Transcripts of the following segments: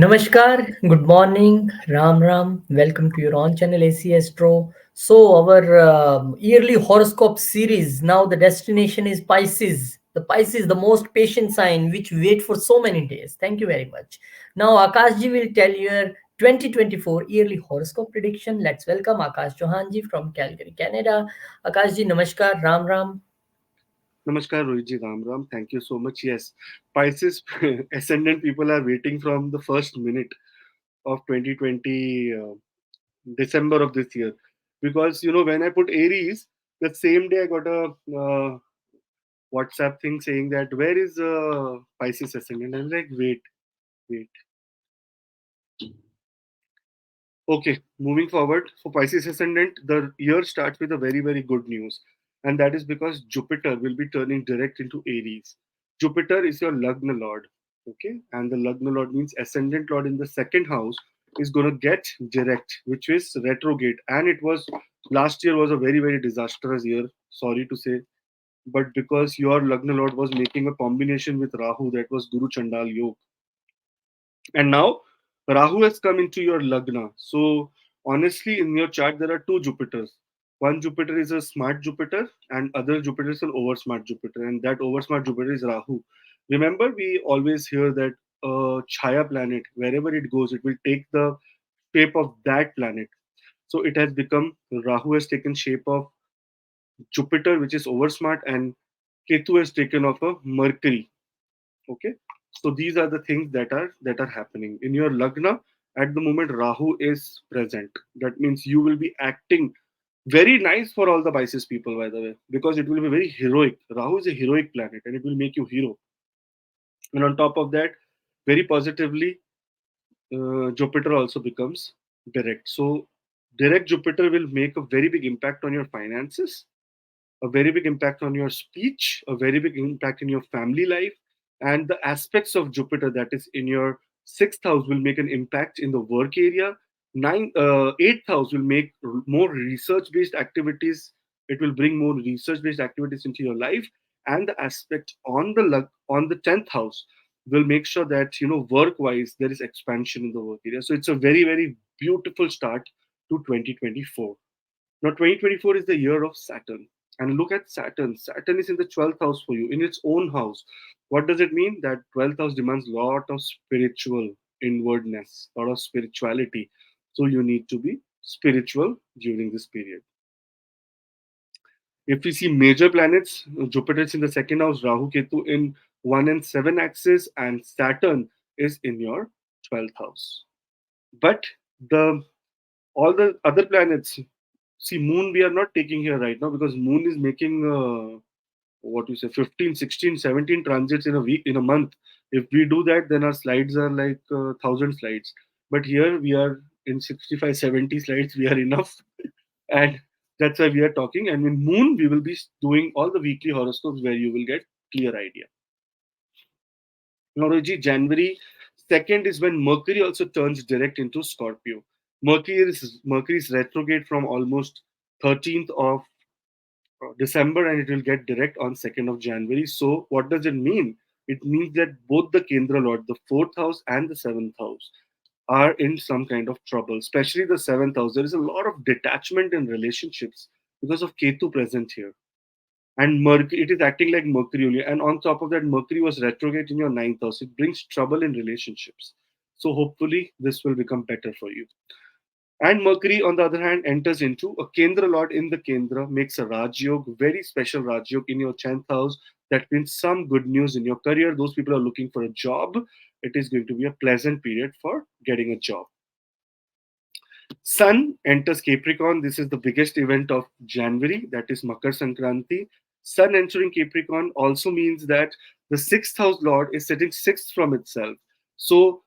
Namaskar, good morning, Ram Ram. Welcome to your own channel AC Astro. So, our yearly horoscope series, now the destination is Pisces. The Pisces, the most patient sign which wait for so many days. Thank you very much. Now, Akashji will tell your 2024 yearly horoscope prediction. Let's welcome Akash Chauhanji from Calgary, Canada. Akashji, Namaskar, Ram Ram. Namaskar, Rohitji Ram Ram. Thank you so much. Yes, Pisces ascendant people are waiting from the first minute of 2020, December of this year. Because, when I put Aries, the same day I got a WhatsApp thing saying that, where is Pisces ascendant? I'm like, wait. Okay, moving forward, for Pisces ascendant, the year starts with a very, very good news. And that is because Jupiter will be turning direct into Aries. Jupiter is your Lagna Lord. Okay, and the Lagna Lord means ascendant Lord in the second house is going to get direct, which is retrograde. And it was last year was a very, very disastrous year. Sorry to say, but because your Lagna Lord was making a combination with Rahu, that was Guru Chandal Yoga, and now Rahu has come into your Lagna. So honestly, in your chart there are two Jupiters. One Jupiter is a smart Jupiter, and other Jupiter is an oversmart Jupiter, and that oversmart Jupiter is Rahu. Remember, we always hear that a Chaya planet, wherever it goes, it will take the shape of that planet. So it has become Rahu has taken shape of Jupiter, which is oversmart, and Ketu has taken of a Mercury. Okay, so these are the things that are happening in your Lagna. At the moment Rahu is present, that means you will be acting very nice for all the Pisces people, by the way, because it will be very heroic. Rahu is a heroic planet and it will make you hero. And on top of that, very positively, Jupiter also becomes direct. So direct Jupiter will make a very big impact on your finances, a very big impact on your speech, a very big impact in your family life, and the aspects of Jupiter that is in your sixth house will make an impact in the work area. Eighth house will make more research-based activities. It will bring more research-based activities into your life, and the aspect on the tenth house will make sure that work-wise there is expansion in the work area. So it's a very, very beautiful start to 2024. Now, 2024 is the year of Saturn. And look at Saturn. Saturn is in the 12th house for you, in its own house. What does it mean? That 12th house demands a lot of spiritual inwardness, a lot of spirituality. So you need to be spiritual during this period. If we see major planets, Jupiter is in the second house, Rahu Ketu in 1 and 7 axis, and Saturn is in your 12th house. But the all the other planets, see, moon we are not taking here right now because moon is making what you say 15, 16, 17 transits in a week, in a month. If we do that, then our slides are like 1,000 slides, but here we are in 65, 70 slides, we are enough. And that's why we are talking, and in moon we will be doing all the weekly horoscopes where you will get clear idea. Now, Roji, January 2nd is when Mercury also turns direct into Scorpio. Mercury is retrograde from almost 13th of December, and it will get direct on 2nd of January. So what does it mean? It means that both the Kendra Lord, the 4th house and the 7th house, are in some kind of trouble, especially the 7th house. There is a lot of detachment in relationships because of Ketu present here. And Mercury, it is acting like Mercury only. And on top of that, Mercury was retrograde in your 9th house. It brings trouble in relationships. So hopefully this will become better for you. And Mercury, on the other hand, enters into a Kendra Lord in the Kendra, makes a Raj Yoga, very special Raj Yoga in your 10th house. That means some good news in your career. Those people are looking for a job. It is going to be a pleasant period for getting a job. Sun enters Capricorn. This is the biggest event of January, that is Makar Sankranti. Sun entering Capricorn also means that the sixth house Lord is sitting sixth from itself. So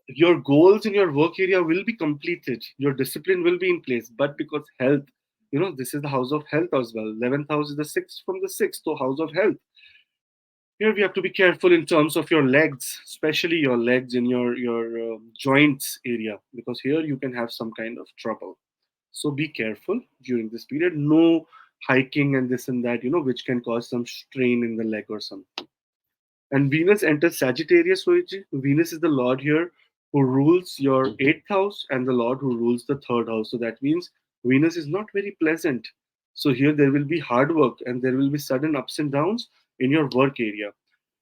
your goals in your work area will be completed, your discipline will be in place, but because health, this is the house of health as well. 11th house is the sixth from the sixth, so house of health. Here we have to be careful in terms of your legs, especially your legs in your joints area, because here you can have some kind of trouble. So be careful during this period. No hiking and this and that, which can cause some strain in the leg or something. And Venus enters Sagittarius, Soiji. Venus is the lord here who rules your eighth house and the Lord who rules the third house. So that means Venus is not very pleasant. So here there will be hard work and there will be sudden ups and downs in your work area.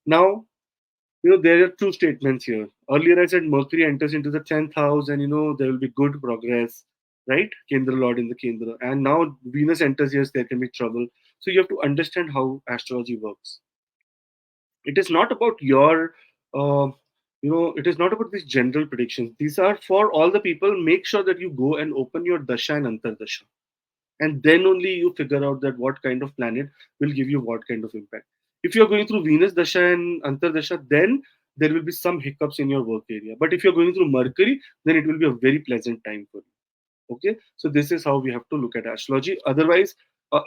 Now, there are two statements here. Earlier I said Mercury enters into the 10th house and there will be good progress, right? Kendra Lord in the Kendra. And now Venus enters, yes, there can be trouble. So you have to understand how astrology works. It is not about your, it is not about these general predictions. These are for all the people. Make sure that you go and open your Dasha and Antardasha. And then only you figure out that what kind of planet will give you what kind of impact. If you're going through Venus Dasha and Antardasha, then there will be some hiccups in your work area. But if you're going through Mercury, then it will be a very pleasant time for you. Okay, so this is how we have to look at astrology. Otherwise,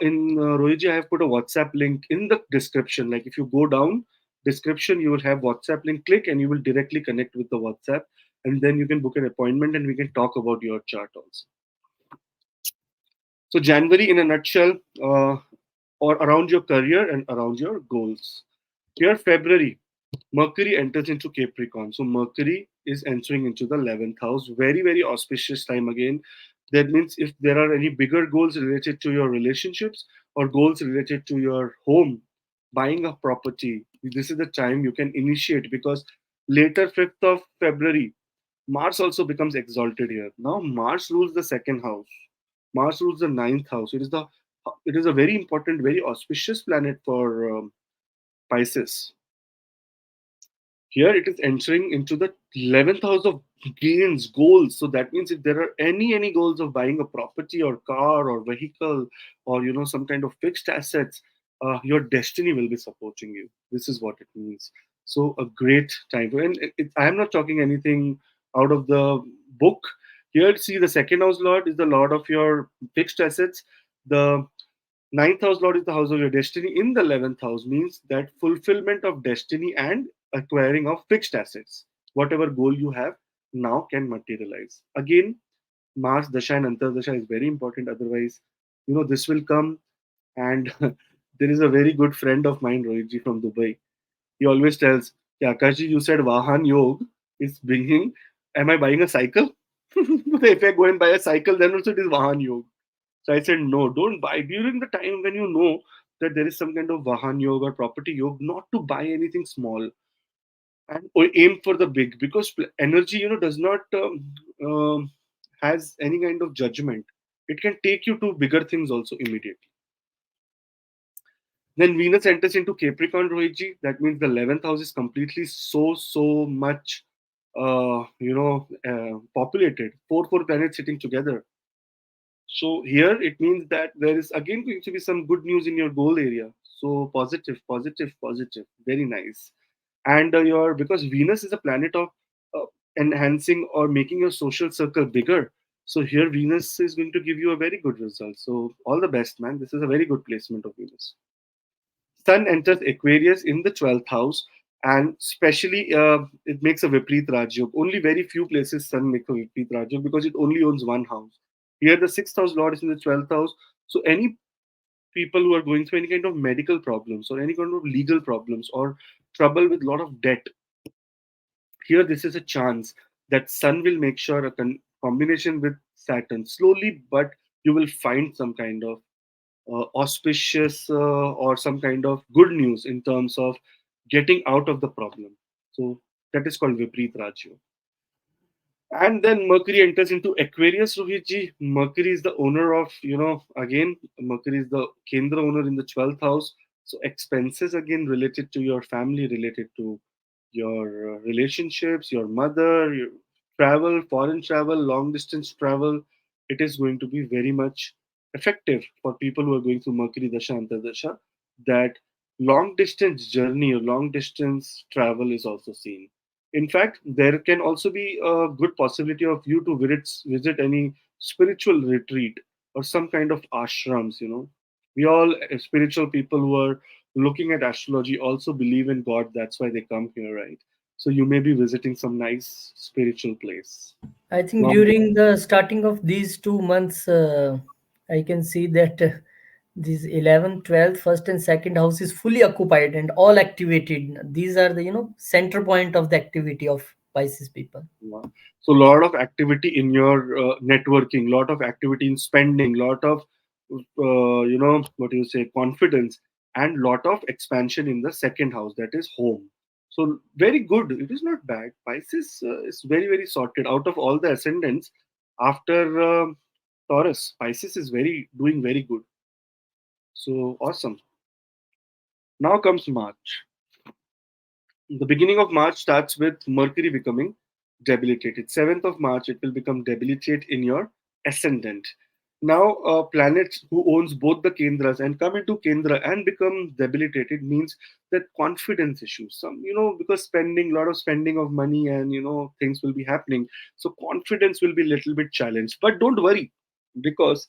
in Rohiji, I have put a WhatsApp link in the description. Like if you go down description, you will have WhatsApp link. Click and you will directly connect with the WhatsApp, and then you can book an appointment and we can talk about your chart also. So January, in a nutshell, or around your career and around your goals. Here, February, Mercury enters into Capricorn. So Mercury is entering into the 11th house. Very, very auspicious time again. That means if there are any bigger goals related to your relationships or goals related to your home, buying a property, this is the time you can initiate, because later 5th of February, Mars also becomes exalted here. Now Mars rules the second house. Mars rules the ninth house. It is a very important, very auspicious planet for Pisces. Here it is entering into the 11th house of gains, goals. So that means if there are any goals of buying a property or car or vehicle or some kind of fixed assets, your destiny will be supporting you. This is what it means. So a great time. And I am not talking anything out of the book. Here, see, the second house lord is the lord of your fixed assets. The ninth house lord is the house of your destiny. In the 11th house means that fulfillment of destiny and acquiring of fixed assets. Whatever goal you have now can materialize. Again, Mars Dasha and Antardasha is very important. Otherwise, this will come. And there is a very good friend of mine, Rohitji from Dubai. He always tells, "Yeah, Akashi, you said Vahan Yog is bringing. Am I buying a cycle? If I go and buy a cycle, then also it is Vahan Yog." So I said, no, don't buy during the time when you know that there is some kind of Vahan Yoga or property yoga, not to buy anything small and or aim for the big, because energy, does not has any kind of judgment. It can take you to bigger things also immediately. Then Venus enters into Capricorn, Rohitji. That means the 11th house is completely so much, populated. Four planets sitting together. So here it means that there is again going to be some good news in your goal area. So positive, positive, positive. Very nice. And your because Venus is a planet of enhancing or making your social circle bigger. So here Venus is going to give you a very good result. So all the best, man. This is a very good placement of Venus. Sun enters Aquarius in the 12th house, and especially it makes a Viprit Rajyog. Only very few places Sun makes a Viprit Rajyog because it only owns one house. Here, the 6th house Lord is in the 12th house. So, any people who are going through any kind of medical problems or any kind of legal problems or trouble with a lot of debt, here this is a chance that Sun will make sure a combination with Saturn. Slowly, but you will find some kind of auspicious or some kind of good news in terms of getting out of the problem. So that is called Viprit Rajyo. And then Mercury enters into Aquarius, Rohitji. Mercury is the owner of, again, Mercury is the Kendra owner in the 12th house. So expenses again related to your family, related to your relationships, your mother, your travel, foreign travel, long distance travel. It is going to be very much effective for people who are going through Mercury Dasha Antardasha. That long distance journey or long distance travel is also seen. In fact, there can also be a good possibility of you to visit any spiritual retreat or some kind of ashrams. We all spiritual people who are looking at astrology also believe in God. That's why they come here, right? So you may be visiting some nice spiritual place. I think Long during the starting of these 2 months, I can see that these 11th, 12th, first and second house is fully occupied and all activated. These are the center point of the activity of Pisces people. Yeah. So a lot of activity in your networking, lot of activity in spending, lot of what do you say, confidence, and lot of expansion in the second house, that is home. So very good. It is not bad. Pisces is very very sorted out of all the ascendants. After Taurus, Pisces is very doing very good. So awesome. Now comes March. The beginning of March starts with Mercury becoming debilitated. 7th of March, it will become debilitate in your ascendant. Now, a planet who owns both the Kendras and come into Kendra and become debilitated means that confidence issues. Some, because spending, lot of spending of money and, things will be happening. So confidence will be a little bit challenged. But don't worry, because,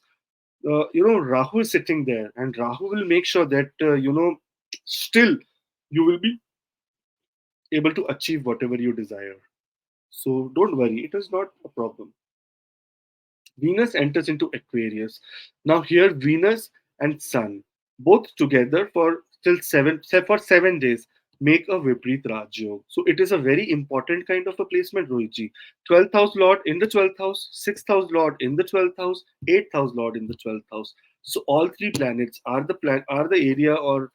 Rahu is sitting there and Rahu will make sure that, still you will be able to achieve whatever you desire. So don't worry, it is not a problem. Venus enters into Aquarius. Now here Venus and Sun both together for till for 7 days make a Viprit Rajyog. So it is a very important kind of a placement, Rohitji. 12th house Lord in the 12th house, 6th house Lord in the 12th house, 8th house Lord in the 12th house. So all three planets are the area or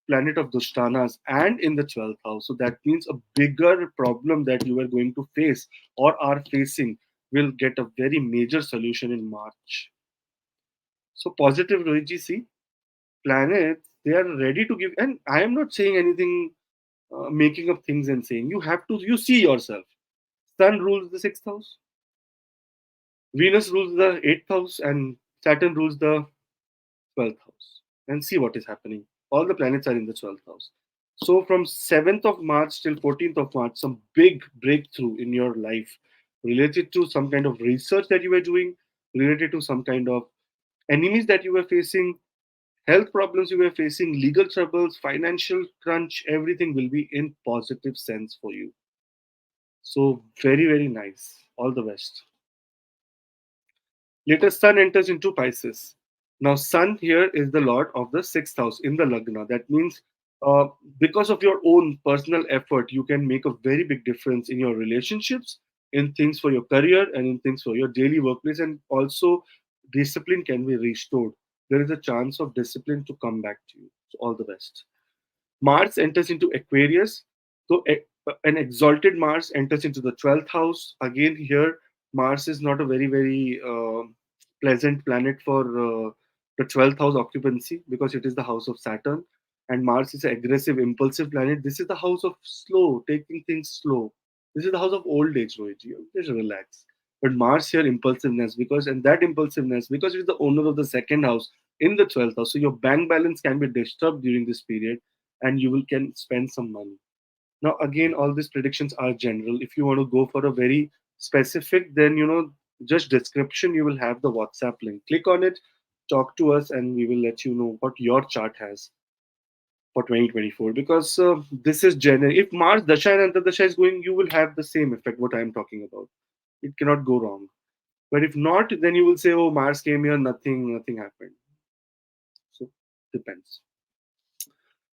planet of Dushtanas and in the 12th house. So that means a bigger problem that you are going to face or are facing will get a very major solution in March. So positive, Rohitji, see, planets, they are ready to give, and I am not saying anything, making up things and saying, you see yourself. Sun rules the 6th house, Venus rules the 8th house, and Saturn rules the 12th house. And see what is happening. All the planets are in the 12th house. So from 7th of March till 14th of March, some big breakthrough in your life related to some kind of research that you were doing, related to some kind of enemies that you were facing, health problems you were facing, legal troubles, financial crunch, everything will be in positive sense for you. So very, very nice. All the best. Later, Sun enters into Pisces. Now, Sun here is the Lord of the 6th house in the Lagna. That means uh, because of your own personal effort, you can make a very big difference in your relationships, in things for your career, and in things for your daily workplace. And also, discipline can be restored. There is a chance of discipline to come back to you. So, all the best. Mars enters into Aquarius. So an exalted Mars enters into the 12th house. Again, here, Mars is not a very, very pleasant planet for the 12th house occupancy because it is the house of Saturn. And Mars is an aggressive, impulsive planet. This is the house of slow, taking things slow. This is the house of old age, Rohit. Just relax. But Mars here, impulsiveness, and that impulsiveness, because it is the owner of the second house in the 12th house. So your bank balance can be disturbed during this period and you will can spend some money. Now again, all these predictions are general. If you want to go for a very specific, then just description, you will have the WhatsApp link. Click on it, talk to us, and we will let you know what your chart has for 2024. Because this is general. If Mars Dasha and Antardasha is going, you will have the same effect what I am talking about. It cannot go wrong. But if not, then you will say, "Oh, Mars came here, nothing happened." So depends.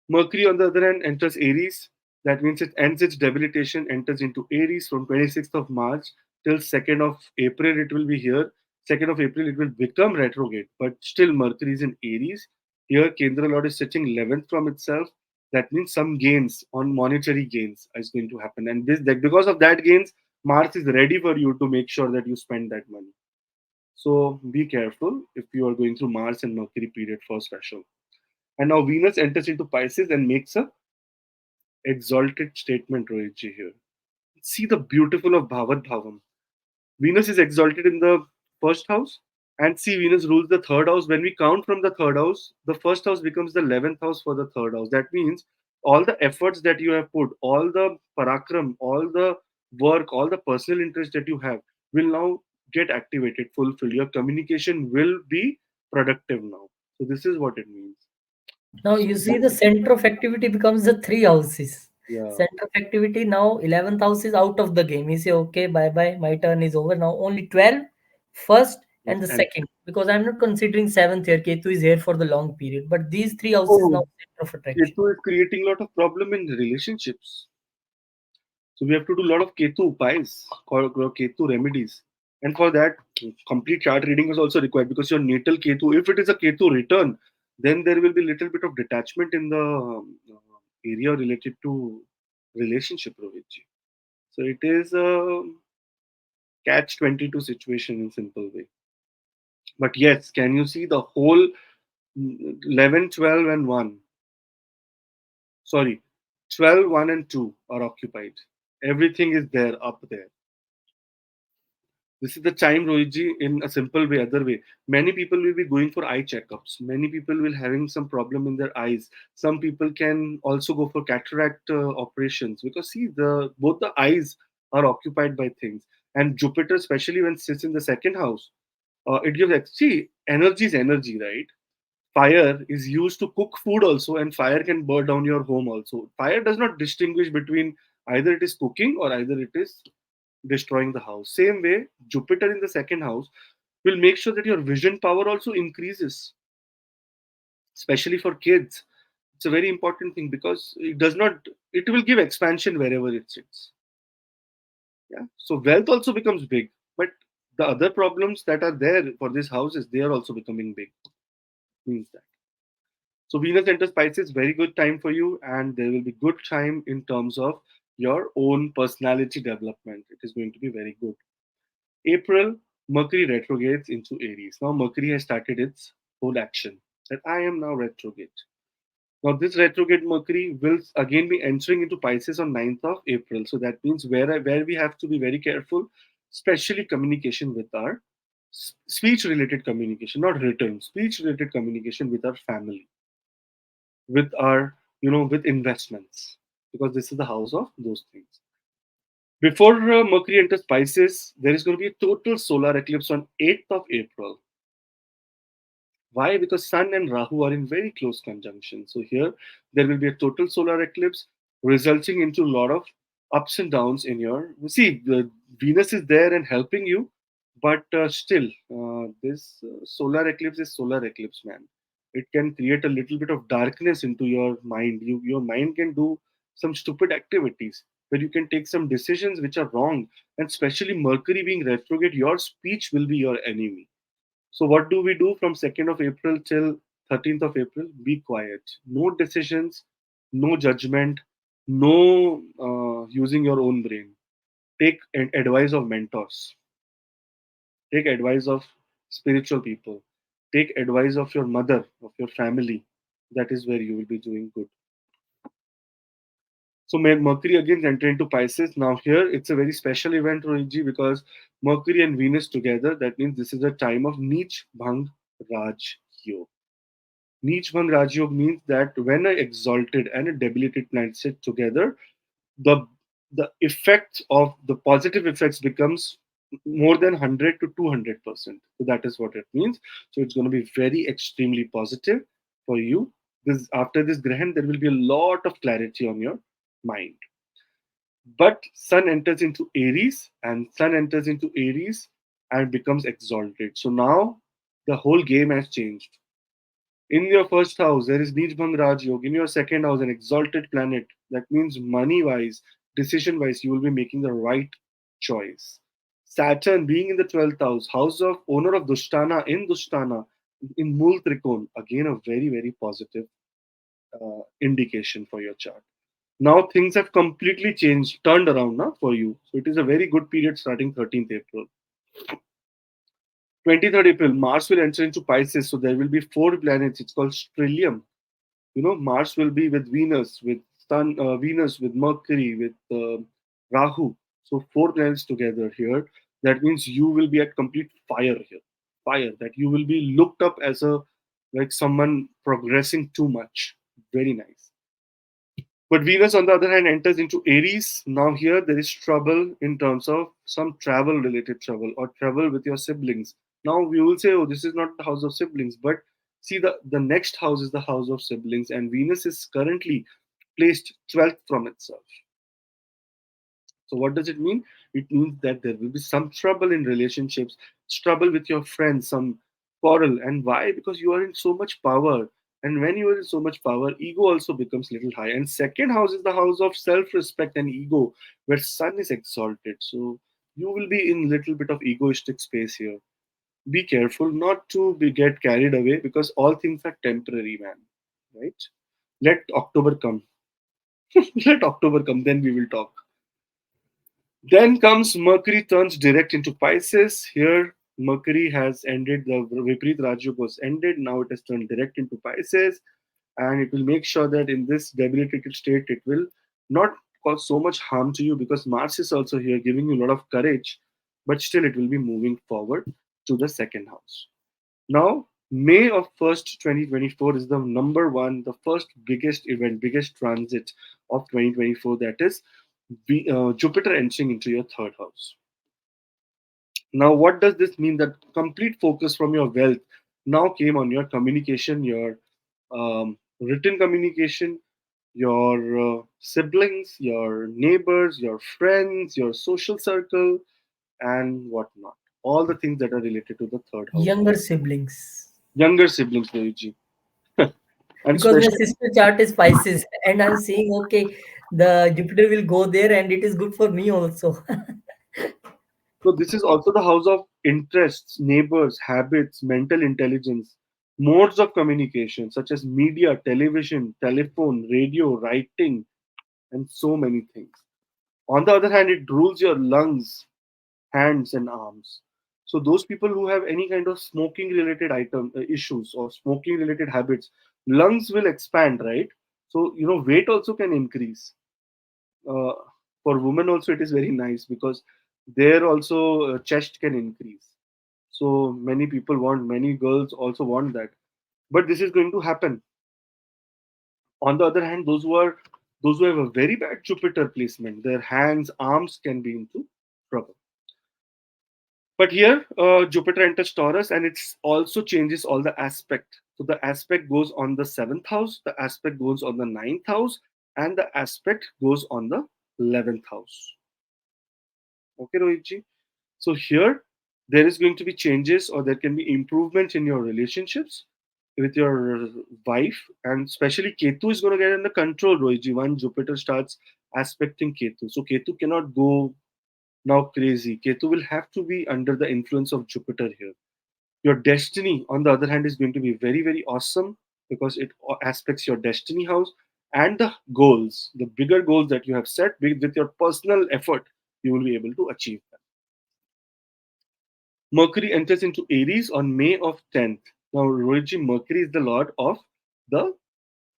Mercury, on the other hand, enters Aries. That means it ends its debilitation, enters into Aries from 26th of March till 2nd of April. It will be here. 2nd of April, it will become retrograde, but still Mercury is in Aries. Here, Kendra Lord is sitting 11th from itself. That means some gains on monetary gains is going to happen. And because of that gains, Mars is ready for you to make sure that you spend that money. So be careful if you are going through Mars and Mercury period for special. And now Venus enters into Pisces and makes a exalted statement, Rohitji here. See the beautiful of Bhavat Bhavam. Venus is exalted in the first house, and see Venus rules the third house. When we count from the third house, the first house becomes the 11th house for the third house. That means all the efforts that you have put, all the parakram, all the work, all the personal interest that you have will now get activated, fulfilled. Your communication will be productive now. So this is what it means. Now So you see the center of activity becomes the three houses. yeah. Center of activity now 11th house is out of the game. You say, okay, bye bye, my turn is over. Now only 12, first Yes, and the and second. Because I'm not considering seventh here. Ketu is here for the long period. But these three houses oh, now center of attraction. Ketu is creating a lot of problem in relationships. So we have to do a lot of Ketu upais or Ketu remedies. And for that, complete chart reading is also required because your natal Ketu, if it is a Ketu return, then there will be little bit of detachment in the area related to relationship, Rohitji. So it is a catch 22 situation in simple way. But yes, can you see the whole 11, 12, and 1? Sorry, 12, 1, and 2 are occupied. Everything is there, up there. This is the time, Rohitji, in a simple way, other way. Many people will be going for eye checkups. Many people will having some problem in their eyes. Some people can also go for cataract operations because see, the both the eyes are occupied by things. And Jupiter, especially when it sits in the second house, it gives see energy is energy, right? Fire is used to cook food also, and fire can burn down your home also. Fire does not distinguish between either it is cooking or either it is destroying the house. Same way, Jupiter in the second house will make sure that your vision power also increases, especially for kids. It's a very important thing because it does not, it will give expansion wherever it sits. Yeah. So wealth also becomes big, but the other problems that are there for this house is they are also becoming big. Means that. So Venus enters Pisces, very good time for you, and there will be good time in terms of your own personality development. It is going to be very good. April, Mercury retrogrades into Aries. Now Mercury has started its whole action. That I am now retrograde. Now this retrograde Mercury will again be entering into Pisces on 9th of April. So that means where we have to be very careful, especially communication with our speech related communication, not written, speech related communication with our family, with our, with investments, because this is the house of those things. Before Mercury enters Pisces, there is going to be a total solar eclipse on 8th of April. Why? Because Sun and Rahu are in very close conjunction. So here there will be a total solar eclipse, resulting into a lot of ups and downs in your. See, the Venus is there and helping you, but still, this solar eclipse is solar eclipse, man. It can create a little bit of darkness into your mind. Your mind can do some stupid activities where you can take some decisions which are wrong, and especially Mercury being retrograde, your speech will be your enemy. So what do we do from 2nd of April till 13th of April? Be quiet. No decisions, no judgment, no using your own brain. Take advice of mentors. Take advice of spiritual people. Take advice of your mother, of your family. That is where you will be doing good. So Mercury again enter into Pisces. Now here it's a very special event, Rohitji, because Mercury and Venus together. That means this is a time of Neech Bhang Raj Yog. Neech Bhang Rajyog means that when a exalted and a debilitated planet sit together, the the effects of the positive effects becomes more than 100 to 200%. So that is what it means. So it's going to be very extremely positive for you. This after this Grahan, there will be a lot of clarity on your mind. But Sun enters into Aries, and Sun enters into Aries and becomes exalted. So now the whole game has changed. In your first house, there is Nijbhang Raj Yoga. In your second house, an exalted planet. That means money wise, decision wise, you will be making the right choice. Saturn being in the 12th house, house of owner of Dushtana in Mul Trikon. Again, a very, very positive indication for your chart. Now things have completely changed, turned around now for you. So it is a very good period starting 13th April. 23rd April, Mars will enter into Pisces. So there will be four planets. It's called stellium. Mars will be with Venus, with Sun, Venus, with Mercury, with Rahu. So four planets together here. That means you will be at complete fire here. Fire, that you will be looked up as a like someone progressing too much. Very nice. But Venus, on the other hand, enters into Aries. Now, here there is trouble in terms of some travel related trouble or trouble with your siblings. Now, we will say, oh, this is not the house of siblings. But see, the next house is the house of siblings, and Venus is currently placed 12th from itself. So, what does it mean? It means that there will be some trouble in relationships, trouble with your friends, some quarrel. And why? Because you are in so much power And when you are in so much power, ego also becomes little high. And second house is the house of self-respect and ego, where sun is exalted. So you will be in little bit of egoistic space here. Be careful not to get carried away because all things are temporary, man. Right? Let October come. Let October come, then we will talk. Then comes Mercury turns direct into Pisces. Here, Mercury has ended, the Viprit Rajyog was ended. Now it has turned direct into Pisces, and it will make sure that in this debilitated state, it will not cause so much harm to you because Mars is also here giving you a lot of courage, but still it will be moving forward to the second house. Now, May of 1st, 2024 is the number one, the first biggest event, biggest transit of 2024. That is Jupiter entering into your third house. Now, what does this mean? That complete focus from your wealth now came on your communication, your written communication, your siblings, your neighbors, your friends, your social circle, and whatnot. All the things that are related to the third house. Younger siblings. Younger siblings, Luigi. And Because my special. sister chart is Pisces, and I'm seeing okay, the Jupiter will go there, and it is good for me also. So this is also the house of interests, neighbors, habits, mental intelligence, modes of communication such as media, television, telephone, radio, writing, and so many things. On the other hand, it rules your lungs, hands, and arms. So those people who have any kind of smoking related issues or smoking related habits, lungs will expand, right? So weight also can increase. uh, for women also it is very nice because there also chest can increase. So many people want, many girls also want that, but this is going to happen. On the other hand, those who have a very bad Jupiter placement, their hands, arms can be into trouble. But here Jupiter enters Taurus and it also changes all the aspect. So the aspect goes on the seventh house, the aspect goes on the ninth house, and the aspect goes on the 11th house. Okay, Rohitji. So here there is going to be changes or there can be improvements in your relationships with your wife, and especially Ketu is going to get under control, Rohitji, when Jupiter starts aspecting Ketu. So Ketu cannot go now crazy. Ketu will have to be under the influence of Jupiter here. Your destiny, on the other hand, is going to be very, very awesome because it aspects your destiny house and the goals, the bigger goals that you have set with your personal effort, you will be able to achieve them. Mercury enters into Aries on May of 10th. Now, Rohitji, Mercury is the lord of the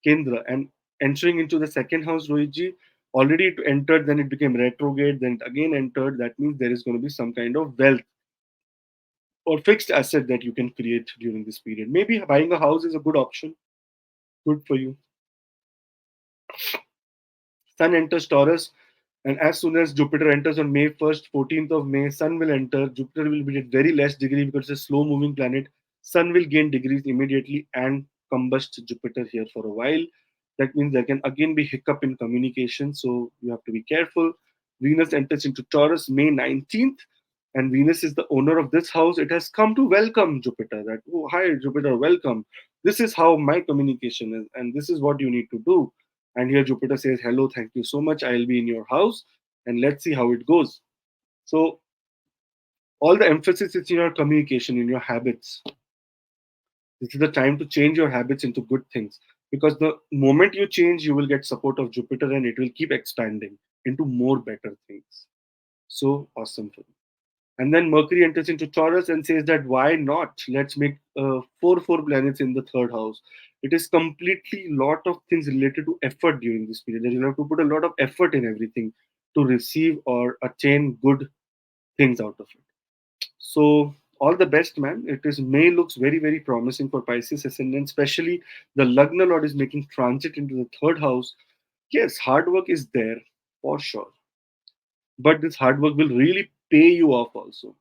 Kendra and entering into the second house, Rohitji, already it entered, then it became retrograde, then it again entered. That means there is going to be some kind of wealth or fixed asset that you can create during this period. Maybe buying a house is a good option, good for you. Sun enters Taurus, and as soon as Jupiter enters on May 1st, 14th of May, Sun will enter. Jupiter will be at very less degree because it's a slow moving planet. Sun will gain degrees immediately and combust Jupiter here for a while. That means there can again be hiccup in communication, so you have to be careful. Venus enters into Taurus May 19th, and Venus is the owner of this house. It has come to welcome Jupiter. That, oh, hi, Jupiter, welcome. This is how my communication is, and this is what you need to do. And here Jupiter says, hello, thank you so much. I'll be in your house, and let's see how it goes. So, all the emphasis is in your communication, in your habits. This is the time to change your habits into good things because the moment you change, you will get support of Jupiter and it will keep expanding into more better things. So awesome for you. And then Mercury enters into Taurus and says that why not? Let's make four planets in the third house. It is completely lot of things related to effort during this period. You have to put a lot of effort in everything to receive or attain good things out of it. So all the best, man. It is May looks very, very promising for Pisces ascendant, especially the Lagna Lord is making transit into the third house. Yes, hard work is there for sure, but this hard work will really pay you off also.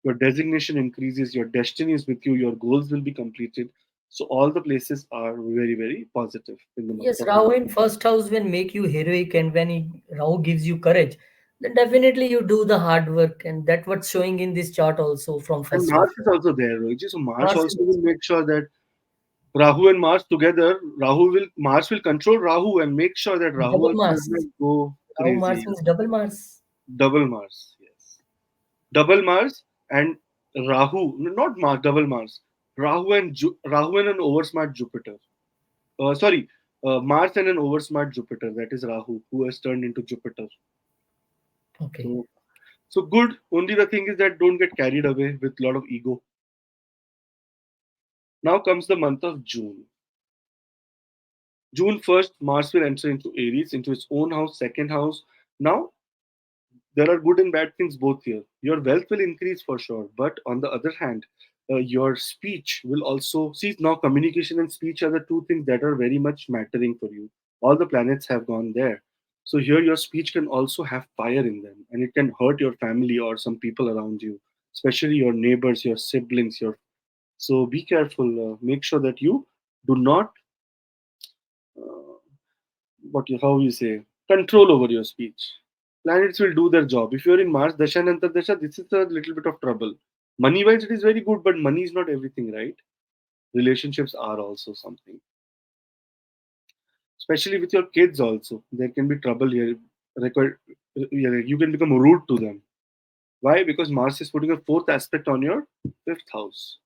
Your designation increases, your destiny is with you, your goals will be completed. So all the places are very, very positive in the month Yes, of May. Rahu in first house when make you heroic, and when Rahu gives you courage, then definitely you do the hard work, and that's what's showing in this chart also from And first of Mars is also there, Rohit. So Mars Mars also is will make sure that Rahu and Mars together, Mars will control Rahu and make sure that Rahu Double also Mars. does not go Rahu Mars crazy. means double Mars. Double Mars, yes. Double Mars and Rahu, not Mars, double Mars. Rahu and an oversmart Jupiter. Sorry, Mars and an oversmart Jupiter. That is Rahu, who has turned into Jupiter. Okay. So, so good. Only the thing is that don't get carried away with a lot of ego. Now comes the month of June. June 1st, Mars will enter into Aries, into its own house, second house. Now, there are good and bad things both here. Your wealth will increase for sure, but on the other hand, your speech will also see now communication and speech are the two things that are very much mattering for you. All the planets have gone there. So here your speech can also have fire in them and it can hurt your family or some people around you, especially your neighbors, your siblings, your so be careful. Make sure that you do not uh, how you say control over your speech. Planets will do their job. If you're in Mars Dasha and Antardasha, this is a little bit of trouble. Money wise, it is very good, but money is not everything, right? Relationships are also something, especially with your kids. Also, there can be trouble here. Record, you can become rude to them. Why? Because Mars is putting a fourth aspect on your fifth house,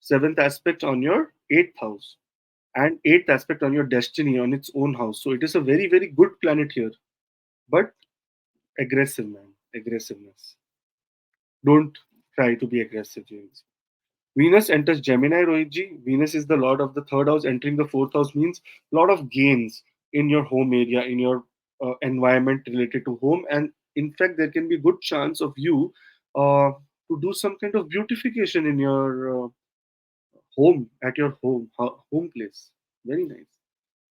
seventh aspect on your eighth house, and eighth aspect on your destiny on its own house. So it is a very, very good planet here. But aggressive, man. Aggressiveness. Don't try to be aggressive, James. Venus enters Gemini, Rohitji. Venus is the lord of the third house. Entering the fourth house means a lot of gains in your home area, in your environment related to home. And in fact, there can be good chance of you to do some kind of beautification in your home, at your home place. Very nice.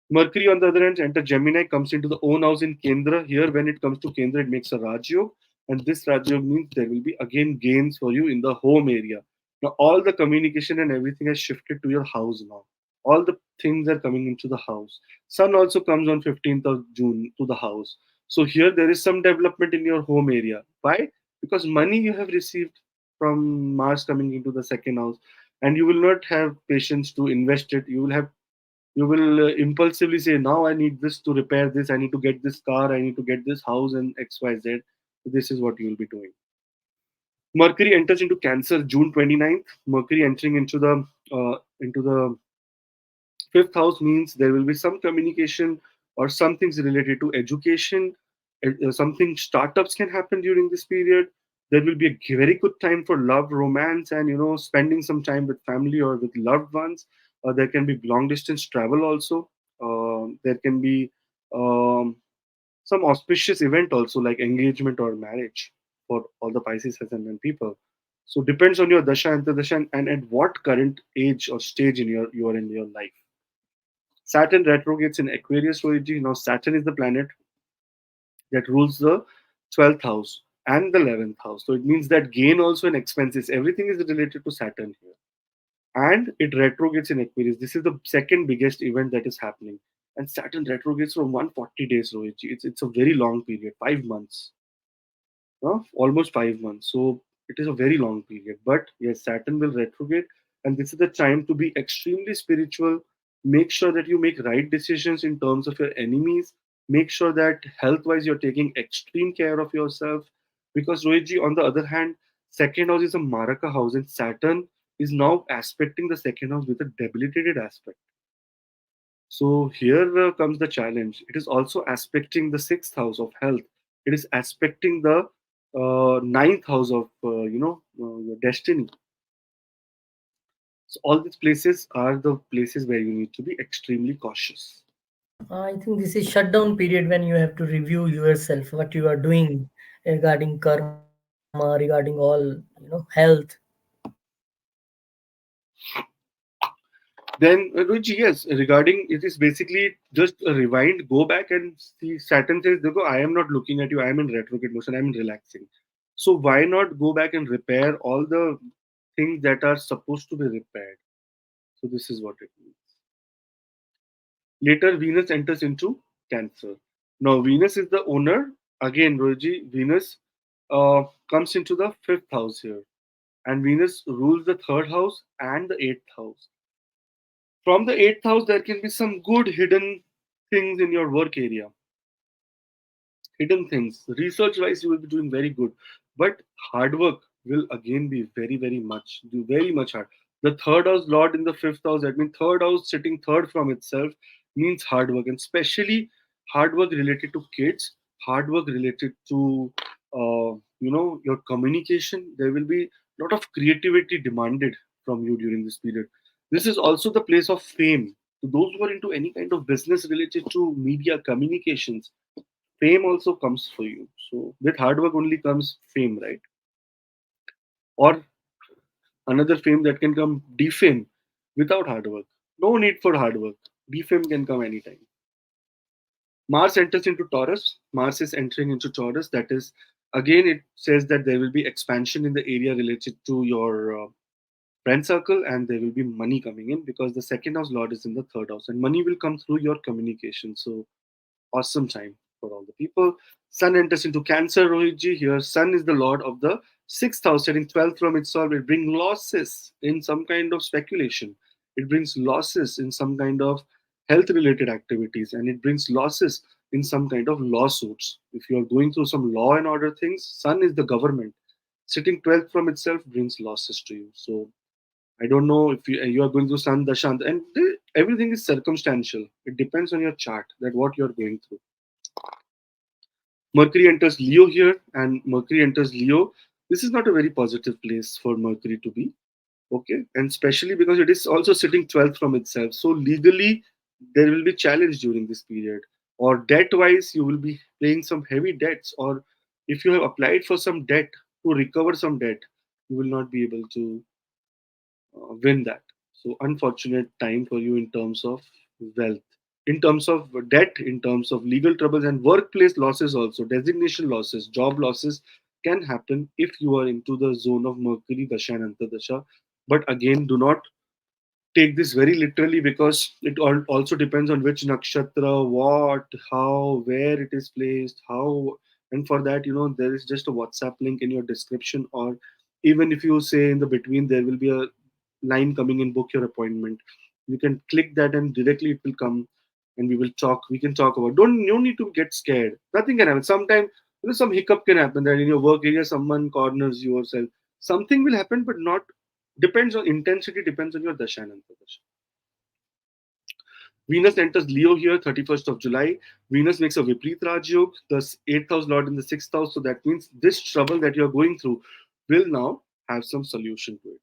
Mercury, on the other hand, enter Gemini, comes into the own house in Kendra. Here, when it comes to Kendra, it makes a Rajyog. And this Rajyog means there will be again gains for you in the home area. Now, all the communication and everything has shifted to your house now. All the things are coming into the house. Sun also comes on 15th of June to the house. So, here there is some development in your home area. Why? Because money you have received from Mars coming into the second house, and you will not have patience to invest it. You will impulsively say, now I need this to repair this, I need to get this car, I need to get this house, and XYZ. This is what you will be doing. Mercury enters into Cancer June 29th. Mercury entering into the fifth house means there will be some communication or some things related to education. Something startups can happen during this period. There will be a very good time for love, romance, and spending some time with family or with loved ones. There can be long distance travel also. There can be um, some auspicious event also like engagement or marriage for all the Pisces ascendant people. So depends on your dasha and dasha and at what current age or stage in you are in your life. Saturn retrogrades in Aquarius origin. Now, Saturn is the planet that rules the 12th house and the 11th house. So, it means that gain also and expenses, everything is related to Saturn here. And it retrogrades in Aquarius. This is the second biggest event that is happening. And Saturn retrogrades for 140 days, Rohit. It's a very long period, 5 months. Almost 5 months. So it is a very long period. But yes, Saturn will retrograde, and this is the time to be extremely spiritual. Make sure that you make right decisions in terms of your enemies. Make sure that health wise you're taking extreme care of yourself. Because Rohitji, on the other hand, second house is a Maraka house, and Saturn is now aspecting the second house with a debilitated aspect. So here comes the challenge. It is also aspecting the sixth house of health. It is aspecting the ninth house of your destiny. So all these places are the places where you need to be extremely cautious. I think this is shutdown period when you have to review yourself, what you are doing regarding karma, regarding all, health. Then, Ruchi, yes, regarding it is basically just a rewind, go back and see. Saturn says, "Dekho, I am not looking at you. I am in retrograde motion. I am relaxing. So why not go back and repair all the things that are supposed to be repaired?" So this is what it means. Later, Venus enters into Cancer. Now, Venus is the owner. Again, Roji, Venus comes into the fifth house here. And Venus rules the third house and the eighth house. From the eighth house, there can be some good hidden things in your work area, hidden things. Research wise, you will be doing very good, but hard work will again be very much, do very much hard. The third house lord in the fifth house, that means third house sitting third from itself means hard work, and especially hard work related to kids, hard work related to your communication. There will be a lot of creativity demanded from you during this period. This is also the place of fame. To those who are into any kind of business related to media communications, fame also comes for you. So with hard work only comes fame, right? Or another fame that can come defame without hard work. No need for hard work. Defame can come anytime. Mars enters into Taurus. Mars is entering into Taurus. That is, again, it says that there will be expansion in the area related to your friend circle, and there will be money coming in because the second house lord is in the third house, and money will come through your communication. So awesome time for all the people. Sun enters into Cancer, Rohitji. Here, Sun is the lord of the sixth house, setting 12th from itself. It brings losses in some kind of speculation. It brings losses in some kind of health related activities, and it brings losses in some kind of lawsuits. If you are going through some law and order things, Sun is the government. Sitting 12th from itself brings losses to you. So I don't know if you are going through Sun Dashant, and everything is circumstantial. It depends on your chart that what you are going through. Mercury enters Leo here, and Mercury enters Leo. This is not a very positive place for Mercury to be, okay, and especially because it is also sitting 12th from itself. So legally, there will be challenge during this period, or debt-wise, you will be paying some heavy debts, or if you have applied for some debt to recover some debt, you will not be able to win that. So, unfortunate time for you in terms of wealth, in terms of debt, in terms of legal troubles, and workplace losses, also designation losses, job losses can happen if you are into the zone of Mercury Dasha and Antardasha. But again, do not take this very literally because it also depends on which nakshatra, what, how, where it is placed, how, and for that, there is just a WhatsApp link in your description, or even if you say in the between, there will be a line coming in book your appointment. You can click that and directly it will come, and we will talk. We can talk about. Don't you don't need to get scared. Nothing can happen. Sometimes some hiccup can happen that in your work area someone corners yourself. Something will happen, but not depends on intensity, depends on your dasha and antardasha. Venus enters Leo here, 31st of July. Venus makes a Viprit Raj Yog, the eighth house lord in the sixth house. So that means this trouble that you're going through will now have some solution to it.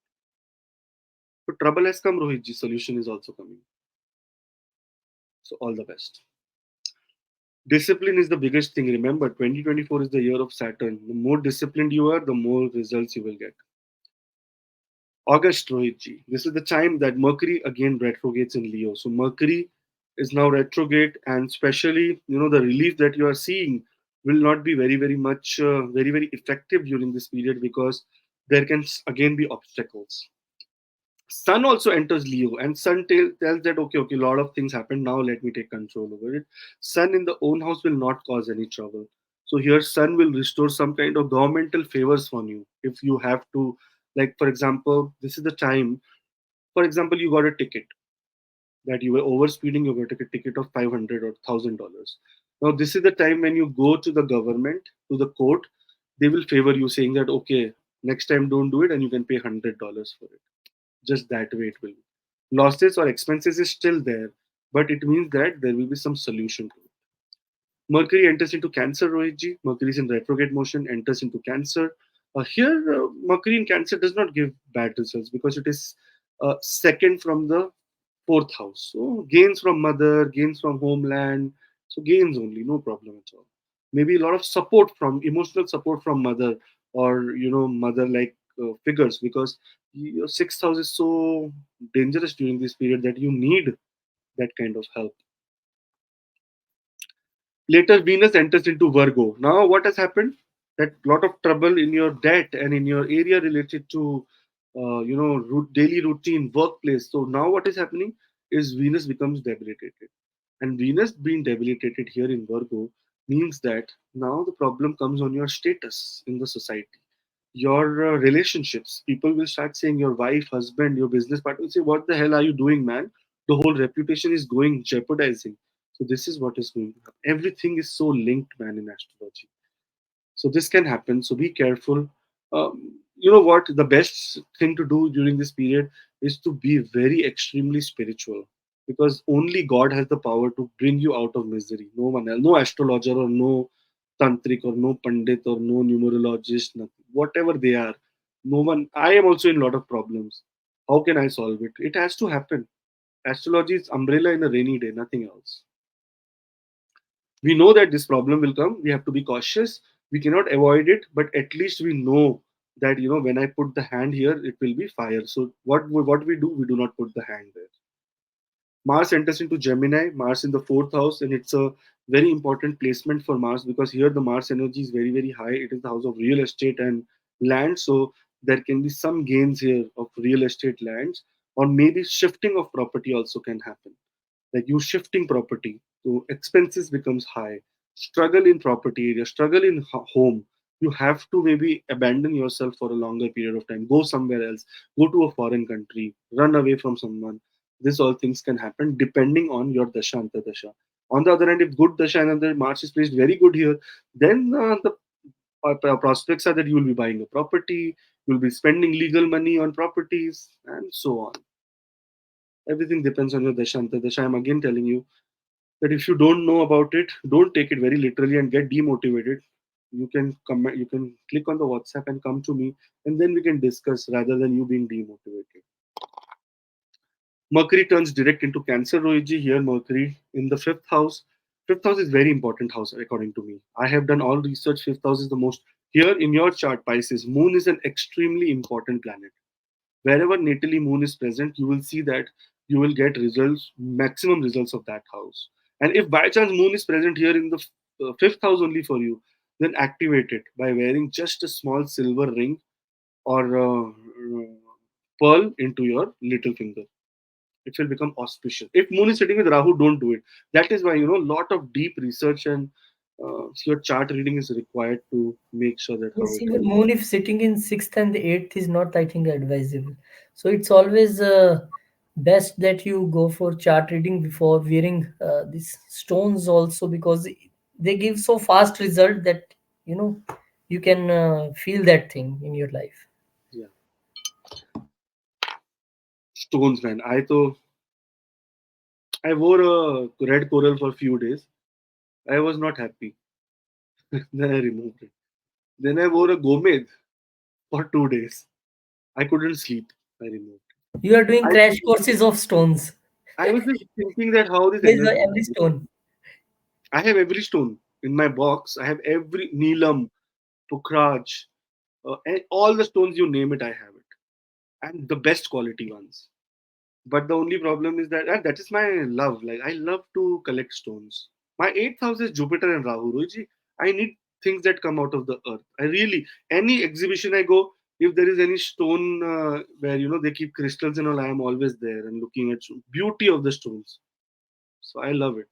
So trouble has come, Rohitji. Solution is also coming. So all the best. Discipline is the biggest thing. Remember, 2024 is the year of Saturn. The more disciplined you are, the more results you will get. August, Rohitji. This is the time that Mercury again retrogrades in Leo. So Mercury is now retrograde, and especially the relief that you are seeing will not be very much very effective during this period because there can again be obstacles. Sun also enters Leo, and Sun tells that okay, a lot of things happen now. Let me take control over it. Sun in the own house will not cause any trouble. So here, Sun will restore some kind of governmental favors on you if you have to. Like for example, this is the time. For example, you got a ticket that you were overspeeding. You got a ticket of $500 or $1,000. Now this is the time when you go to the government, to the court. They will favor you, saying that okay, next time don't do it, and you can pay $100 for it. Just that way it will be. Losses or expenses is still there, but it means that there will be some solution to it. Mercury enters into Cancer, Rohitji. Mercury is in retrograde motion, enters into Cancer. Here, Mercury in Cancer does not give bad results because it is second from the fourth house. So gains from mother, gains from homeland. So gains only, no problem at all. Maybe a lot of support from emotional support from mother, or mother like figures, because your sixth house is so dangerous during this period that you need that kind of help. Later, Venus enters into Virgo. Now, what has happened? That lot of trouble in your debt and in your area related to, daily routine, workplace. So now, what is happening is Venus becomes debilitated, and Venus being debilitated here in Virgo means that now the problem comes on your status in the society, your relationships. People will start saying your wife, husband, your business partner will say, "What the hell are you doing, man? The whole reputation is going jeopardizing. So this is what is going to happen. Everything is so linked, man, in astrology. So this can happen. So be careful. You know what? The best thing to do during this period is to be very extremely spiritual, because only God has the power to bring you out of misery. No one else, no astrologer or no tantric or no pandit or no numerologist, nothing. Whatever they are, no one. I am also in a lot of problems. How can I solve it? It has to happen. Astrology is umbrella in a rainy day, nothing else. We know that this problem will come. We have to be cautious. We cannot avoid it, but at least we know that, when I put the hand here, it will be fire. So what we do, we do not put the hand there. Mars enters into Gemini, Mars in the fourth house, and it's a very important placement for Mars, because here the Mars energy is very, very high. It is the house of real estate and land. So there can be some gains here of real estate lands, or maybe shifting of property also can happen, like you shifting property, so expenses becomes high, struggle in property area, struggle in home. You have to maybe abandon yourself for a longer period of time, go somewhere else, go to a foreign country, run away from someone. This all things can happen depending on your dasha antardasha. On the other hand, if good dasha and the Mars is placed very good here, then the prospects are that you will be buying a property, you will be spending legal money on properties, and so on. Everything depends on your dasha antardasha. I'm again telling you that if you don't know about it, don't take it very literally and get demotivated. You can come, you can click on the WhatsApp and come to me, and then we can discuss rather than you being demotivated. Mercury turns direct into Cancer, Rohiji. Here, Mercury in the fifth house. Fifth house is very important house according to me. I have done all research. Fifth house is the most. Here in your chart, Pisces, Moon is an extremely important planet. Wherever natally Moon is present, you will see that you will get results, maximum results of that house. And if by chance Moon is present here in the fifth house only for you, then activate it by wearing just a small silver ring or pearl into your little finger. It will become auspicious. If Moon is sitting with Rahu, don't do it. That is why, lot of deep research and your chart reading is required to make sure that how Yes, it even will. moon if sitting in sixth and the eighth is not, I think, advisable. So it's always best that you go for chart reading before wearing these stones also, because they give so fast result that you know you can feel that thing in your life. Yeah, stones, man. I wore a red coral for a few days. I was not happy. Then I removed it. Then I wore a gomed for 2 days. I couldn't sleep. I removed it. You are doing I, crash courses of stones. I was just thinking that how this There's energy. every stone. I have every stone in my box. I have every Neelam, Pukhraj, and all the stones you name it, I have it. And the best quality ones. But the only problem is that, and that is my love. Like, I love to collect stones. My eighth house is Jupiter and Rahu. Roji, I need things that come out of the earth. I really, any exhibition I go, if there is any stone where they keep crystals and all, I am always there and looking at beauty of the stones. So I love it.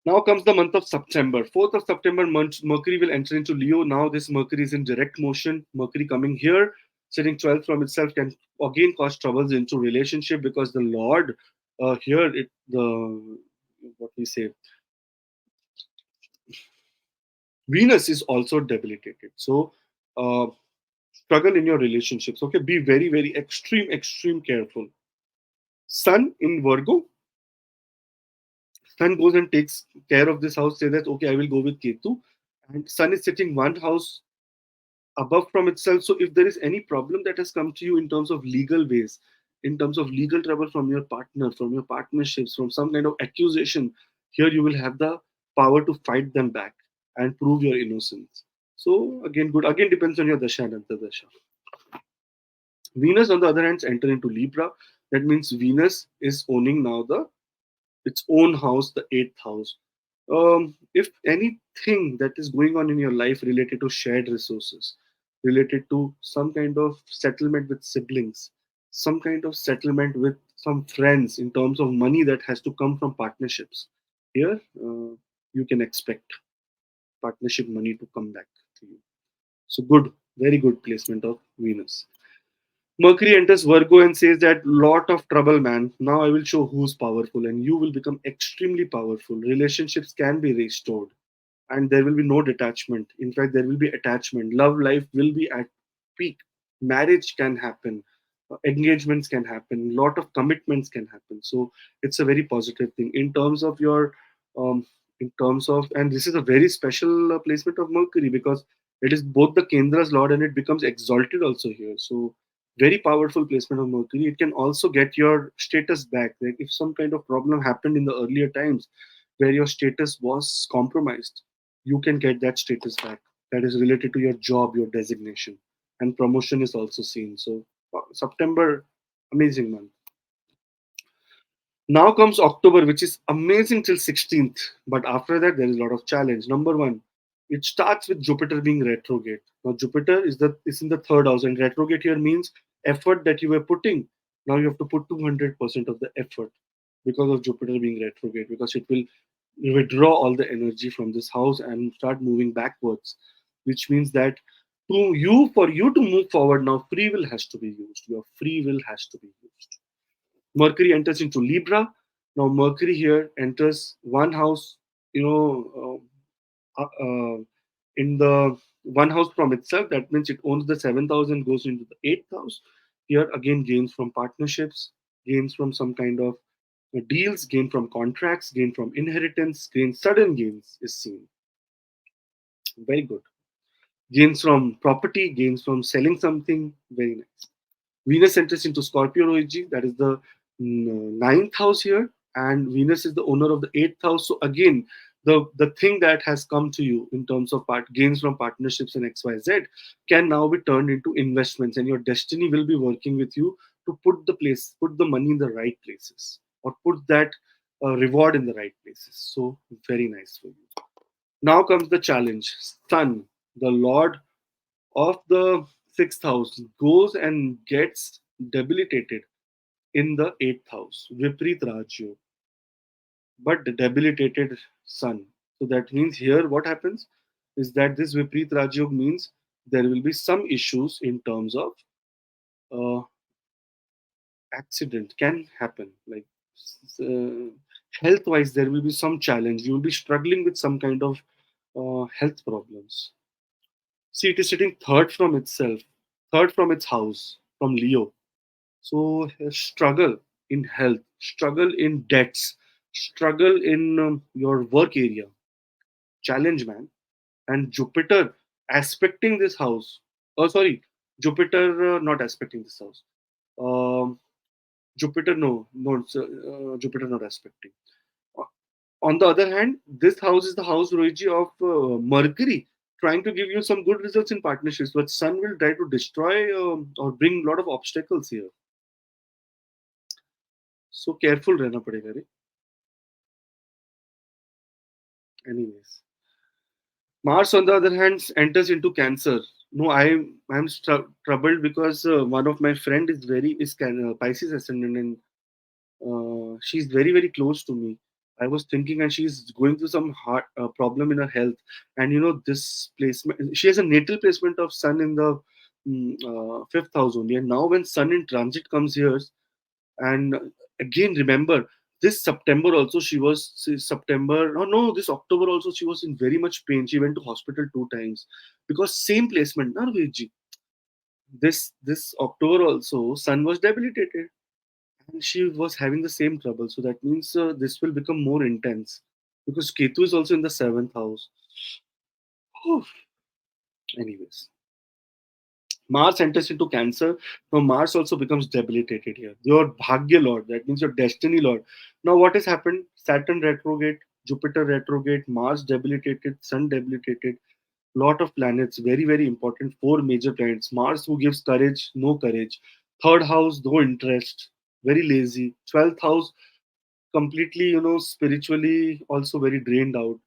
Now comes the month of September. 4th of September, Mercury will enter into Leo. Now this Mercury is in direct motion. Mercury coming here, sitting 12th from itself, can again cause troubles into relationship, because the Lord here, the what we say, Venus is also debilitated. So struggle in your relationships. Okay, be very, very extreme careful. Sun in Virgo. Sun goes and takes care of this house. Say that okay, I will go with Ketu, and Sun is sitting one house above from itself. So if there is any problem that has come to you in terms of legal ways, in terms of legal trouble from your partner, from your partnerships, from some kind of accusation, here you will have the power to fight them back and prove your innocence. So again, good. Again, depends on your dasha and antardasha. Venus, on the other hand, enter into Libra. That means Venus is owning now the its own house, the eighth house. If anything that is going on in your life related to shared resources, related to some kind of settlement with siblings, some kind of settlement with some friends in terms of money that has to come from partnerships, here you can expect partnership money to come back to you. So good, very good placement of Venus. Mercury enters Virgo and says that lot of trouble, man. Now I will show who's powerful, and you will become extremely powerful. Relationships can be restored, and there will be no detachment. In fact, there will be attachment. Love life will be at peak. Marriage can happen. Engagements can happen. Lot of commitments can happen. So it's a very positive thing in terms of your, um, in terms of, and this is a very special placement of Mercury because it is both the Kendra's lord and it becomes exalted also here. So very powerful placement of Mercury. It can also get your status back. Like if some kind of problem happened in the earlier times where your status was compromised, you can get that status back. That is related to your job, your designation, and promotion is also seen. So September, amazing month. Now comes October, which is amazing till 16th. But after that, there is a lot of challenge. Number one, it starts with Jupiter being retrograde. Now Jupiter is in the third house, and retrograde here means effort that you were putting. Now you have to put 200% of the effort because of Jupiter being retrograde, because it will withdraw all the energy from this house and start moving backwards, which means that for you to move forward now, free will has to be used. Your free will has to be used. Mercury enters into Libra. Now, Mercury here enters one house, you know, in the one house from itself. That means it owns the seventh house and goes into the eighth house. Here, again, gains from partnerships, gains from some kind of deals, gain from contracts, gain from inheritance, sudden gains is seen. Very good. Gains from property, gains from selling something. Very nice. Venus enters into Scorpio Rohiji, that is the ninth house here, and Venus is the owner of the eighth house. So again, the thing that has come to you in terms of gains from partnerships and XYZ can now be turned into investments, and your destiny will be working with you to put the money in the right places, or put that reward in the right places. So very nice for you. Now comes the challenge. Sun, the Lord of the sixth house, goes and gets debilitated in the eighth house, Viprit Rajyo, but the debilitated sun. So that means here what happens is that this Viprit Rajyog means there will be some issues in terms of uh, accident can happen. Like health wise, there will be some challenge. You will be struggling with some kind of health problems. See, it is sitting third from itself, third from its house, from Leo. So struggle in health, struggle in debts, struggle in your work area, challenge, man. And Jupiter aspecting this house. Oh, sorry, Jupiter not aspecting this house. Um, Jupiter, no, no, Jupiter not aspecting. Uh, On the other hand, this house is the house Rohiji of Mercury, trying to give you some good results in partnerships, but Sun will try to destroy or bring a lot of obstacles here. So careful रहना पड़ेगा रे. Anyways, Mars, on the other hand, enters into Cancer. No, I'm troubled because one of my friend is Pisces ascendant, and she's very close to me. I was thinking, and she's going through some heart problem in her health, and this placement. She has a natal placement of Sun in the fifth house only, and now when Sun in transit comes here, and again, remember this September also September. No, this October also she was in very much pain. She went to hospital 2 times because same placement, na Rohitji. This October also Sun was debilitated and she was having the same trouble. So that means this will become more intense because Ketu is also in the seventh house. Anyways, Mars enters into Cancer. Now Mars also becomes debilitated here. Your Bhagya Lord, that means your destiny Lord. Now what has happened? Saturn retrograde, Jupiter retrograde, Mars debilitated, Sun debilitated. Lot of planets, very important. 4 major planets. Mars, who gives courage, no courage. Third house, no interest, very lazy. 12th house, completely, spiritually also very drained out.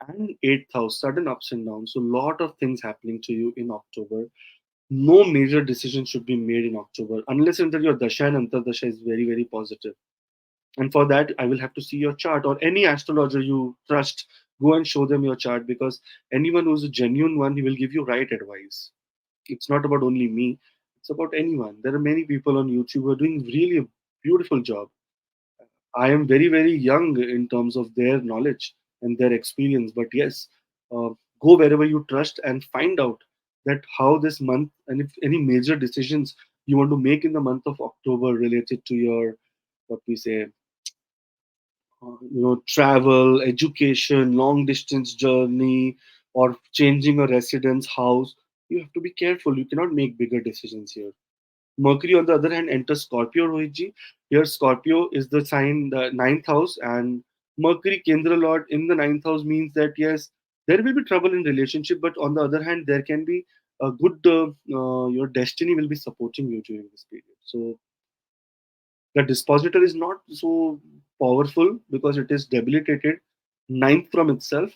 And eighth house, sudden ups and downs. So lot of things happening to you in October. No major decision should be made in October unless until your Dasha and Antardasha is very positive. And for that, I will have to see your chart or any astrologer you trust. Go and show them your chart because anyone who's a genuine one, he will give you right advice. It's not about only me. It's about anyone. There are many people on YouTube who are doing really a beautiful job. I am very, very young in terms of their knowledge and their experience. But yes, go wherever you trust and find out that how this month, and if any major decisions you want to make in the month of October related to your, what we say, travel, education, long distance journey, or changing a residence house, you have to be careful. You cannot make bigger decisions here. Mercury, on the other hand, enters Scorpio, Rohitji. Here, Scorpio is the sign, the ninth house, and Mercury, Kendra Lord, in the ninth house means that yes, there will be trouble in relationship, but on the other hand, there can be a good, your destiny will be supporting you during this period. So the dispositor is not so powerful because it is debilitated, ninth from itself.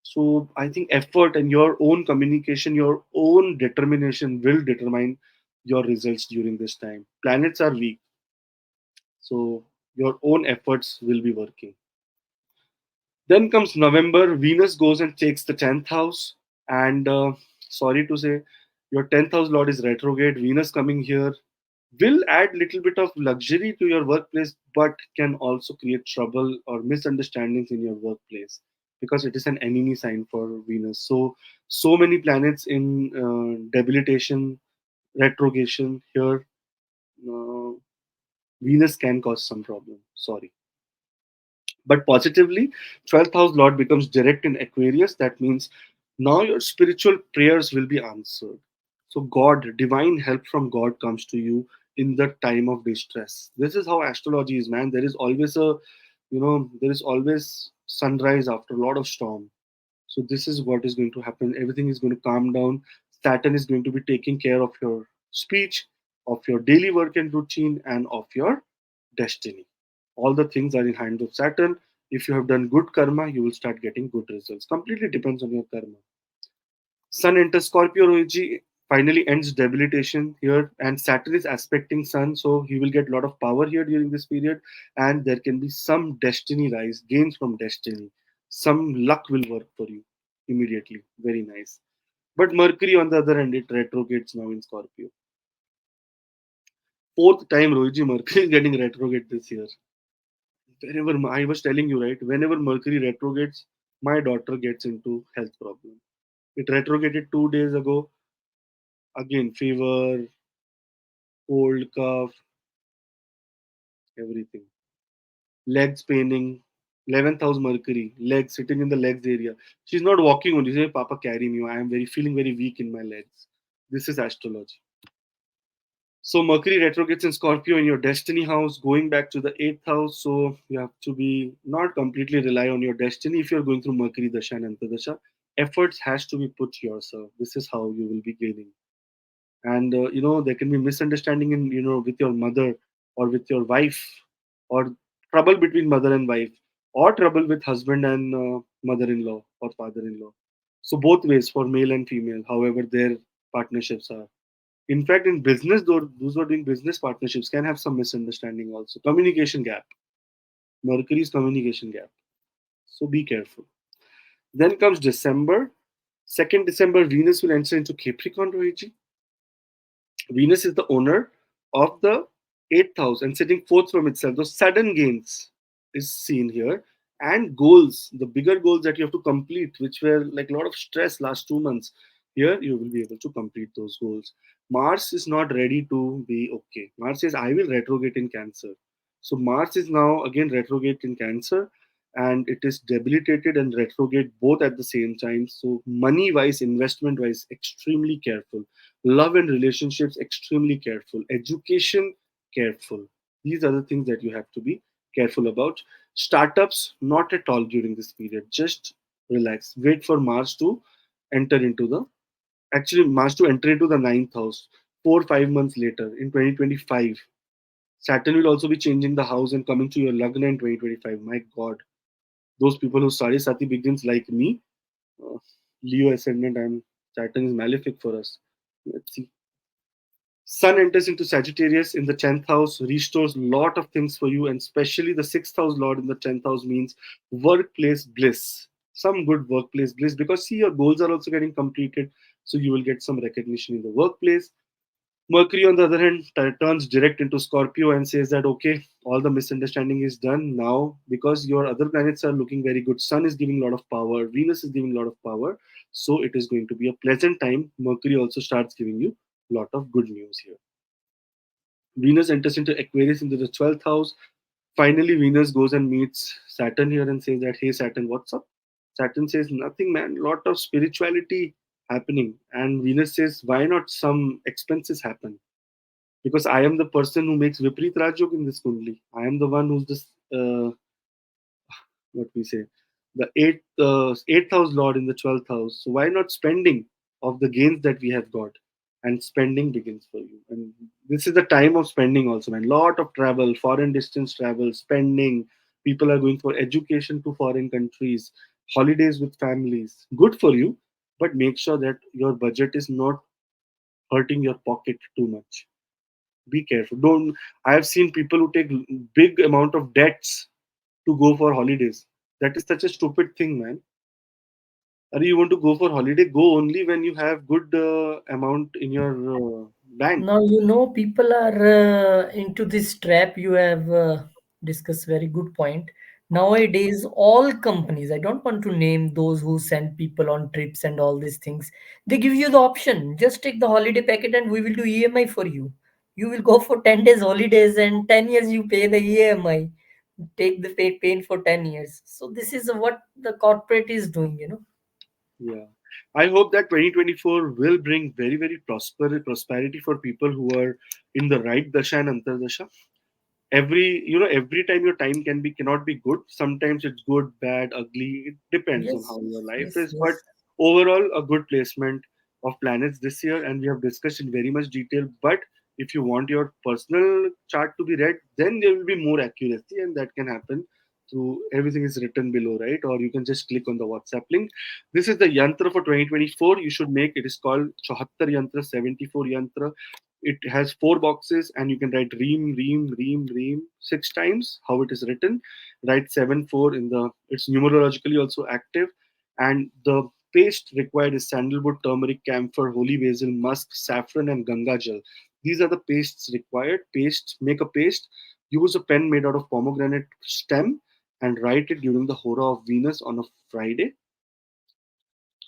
So I think effort and your own communication, your own determination will determine your results during this time. Planets are weak, so your own efforts will be working. Then comes November. Venus goes and takes the 10th house. And sorry to say, your 10th house lord is retrograde. Venus coming here will add little bit of luxury to your workplace, but can also create trouble or misunderstandings in your workplace because it is an enemy sign for Venus. So, so many planets in debilitation, retrogression here. Uh, Venus can cause some problem. Sorry. But positively, 12th house Lord becomes direct in Aquarius. That means now your spiritual prayers will be answered. So, God, divine help from God comes to you in the time of distress. This is how astrology is, man. There is always there is always sunrise after a lot of storm. So, this is what is going to happen. Everything is going to calm down. Saturn is going to be taking care of your speech, of your daily work and routine, and of your destiny. All the things are in hands of Saturn. If you have done good karma, you will start getting good results. Completely depends on your karma. Sun enters Scorpio, Rohiji, finally ends debilitation here, and Saturn is aspecting Sun, so he will get a lot of power here during this period, and there can be some destiny rise, gains from destiny. Some luck will work for you immediately. Very nice. But Mercury, on the other hand, it retrogrades now in Scorpio. Fourth time, Rohiji, Mercury is getting retrograde this year. Whenever I was telling you, right, whenever Mercury retrogrades, my daughter gets into health problem. It retrograded 2 days ago. Again, fever, cold, cough, everything. Legs paining. 11th house Mercury, legs sitting in the legs area. She's not walking only. She says, Papa, carry me. I am very feeling very weak in my legs. This is astrology. So Mercury retrogrades in Scorpio in your destiny house, going back to the eighth house. So you have to be not completely rely on your destiny if you're going through Mercury Dasha and Antardasha. Efforts has to be put yourself. This is how you will be gaining. And there can be misunderstanding in with your mother or with your wife, or trouble between mother and wife, or trouble with husband and mother-in-law or father-in-law. So both ways for male and female, however their partnerships are. In fact, in business, those who are doing business partnerships can have some misunderstanding also. Communication gap. Mercury's communication gap. So be careful. Then comes December. 2nd December, Venus will enter into Capricorn, Rohiji. Venus is the owner of the eighth house and sitting fourth from itself. Those sudden gains is seen here. And goals, the bigger goals that you have to complete, which were like a lot of stress last 2 months, here you will be able to complete those goals. Mars is not ready to be okay. Mars says, I will retrograde in Cancer. So Mars is now again retrograde in Cancer, and it is debilitated and retrograde both at the same time. So money wise, investment wise, extremely careful. Love and relationships, extremely careful. Education, careful. These are the things that you have to be careful about. Startups, not at all during this period. Just relax. Wait for Mars to enter into the Mars to enter into the ninth house 4 5 months later in 2025. Saturn will also be changing the house and coming to your Lagna in 2025. My God, those people who study Sati begins like me, uh, Leo ascendant, and Saturn is malefic for us. Let's see. Sun enters into Sagittarius in the 10th house, restores a lot of things for you, and especially the 6th house Lord in the 10th house means workplace bliss. Some good workplace bliss because see, your goals are also getting completed, so you will get some recognition in the workplace. Mercury, on the other hand, turns direct into Scorpio and says that, okay, all the misunderstanding is done now because your other planets are looking very good. Sun is giving a lot of power, Venus is giving a lot of power. So it is going to be a pleasant time. Mercury also starts giving you a lot of good news here. Venus enters into Aquarius into the 12th house. Finally, Venus goes and meets Saturn here and says that, hey, Saturn, what's up? Saturn says, nothing, man. Lot of spirituality happening. And Venus says, why not some expenses happen? Because I am the person who makes Viprit Rajyog in this Kundli. I am the one who's this, what we say, the eighth house lord in the 12th house. So why not spending of the gains that we have got? And spending begins for you. And this is the time of spending also, man. Lot of travel, foreign distance travel, spending. People are going for education to foreign countries, holidays with families. Good for you, but make sure that your budget is not hurting your pocket too much. Be careful. Don't. I have seen people who take big amount of debts to go for holidays. That is such a stupid thing, man. Or you want to go for holiday, go only when you have good amount in your bank. Now, people are into this trap. You have discussed very good point. Nowadays, all companies, I don't want to name those who send people on trips and all these things, they give you the option. Just take the holiday packet and we will do EMI for you. You will go for 10 days holidays and 10 years you pay the EMI. Take the pain for 10 years. So this is what the corporate is doing. Yeah. I hope that 2024 will bring very, very prosperity for people who are in the right dasha and antardasha. Every time your time cannot be good. Sometimes it's good, bad, ugly. It depends on Yes, how your life yes, is, but yes. overall a good placement of planets this year, and we have discussed in very much detail. But if you want your personal chart to be read, then there will be more accuracy, and that can happen through everything is written below, right? Or you can just click on the WhatsApp link. This is the yantra for 2024. You should make it is called 74 yantra, 74 yantra. It has four boxes, and you can write ream, ream, ream, ream six times. How it is written, write 7 4 in the. It's numerologically also active, and the paste required is sandalwood, turmeric, camphor, holy basil, musk, saffron, and ganga jal. These are the pastes required. Paste, make a paste. Use a pen made out of pomegranate stem and write it during the hora of Venus on a Friday,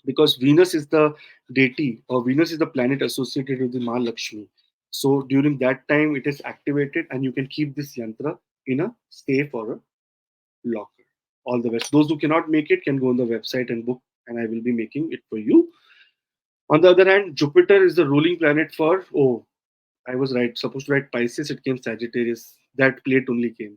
because Venus is the deity, or Venus is the planet associated with the Mahalakshmi. So during that time, it is activated, and you can keep this yantra in a safe or a locker. All the best. Those who cannot make it can go on the website and book, and I will be making it for you. On the other hand, Jupiter is the ruling planet for. Oh, I was right. Supposed to write Pisces, it came Sagittarius. That plate only came.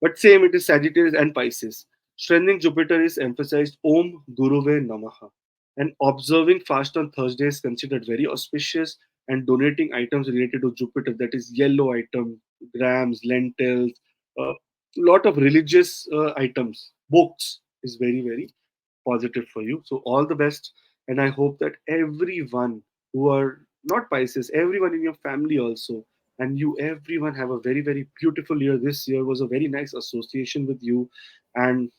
But same, it is Sagittarius and Pisces. Strengthening Jupiter is emphasized Om Guruve Namaha. And observing fast on Thursday is considered very auspicious, and donating items related to Jupiter, that is yellow item, grams, lentils, a lot of religious items, books, is very, very positive for you. So all the best. And I hope that everyone who are not Pisces, everyone in your family also, and you everyone have a very, very beautiful year. This year was a very nice association with you, and